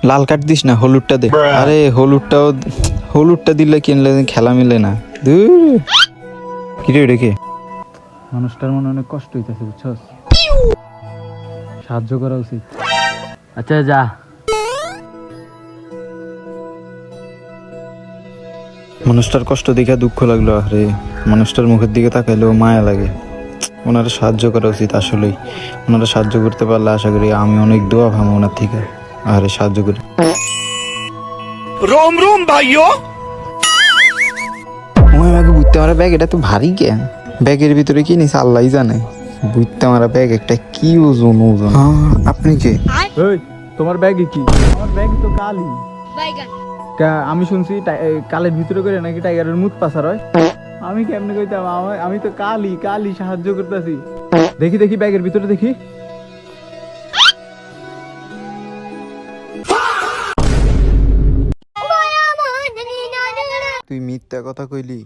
Lal card this না, হলুদটা দে। আরে হলুদটা দিলে কিনলে খেলা মিলে না। কিরে রেখে মানুষটার মনে অনেক কষ্ট হইতেছে, বুঝছস? সাহায্য করা উচিত। আচ্ছা যা। মানুষটার কষ্ট দেখে দুঃখ লাগলো। আরে মানুষটার মুখের দিকে তাকাইলেও মায়া লাগে। ওনারা সাহায্য করা উচিত আসলেই। ওনারা সাহায্য করতে পারলে আশা করি আমি অনেক দোয়া ভাবো ওনার থেকে। আরে সাহায্য করি। रोम रोम भाइयों। আমাকে বুঝতে আমার ব্যাগ এটা তো ভারী কেন? ব্যাগের ভিতরে কি নিছে আল্লাহই জানে। বুঝতে আমার ব্যাগ একটা কি ওজন। হ্যাঁ, আপনি কে? এই তোমার ব্যাগে কি? আমার ব্যাগ তো কালি। আমি শুনছি কালের ভিতরে করে নাকি টাইগারের মুখ পাচার হয়। আমি কেমনে কইতাম? আমি তো কালি সাহায্য করতেছি। দেখি ব্যাগের ভিতরে দেখি। তুই মিথ্যা কথা কইলি।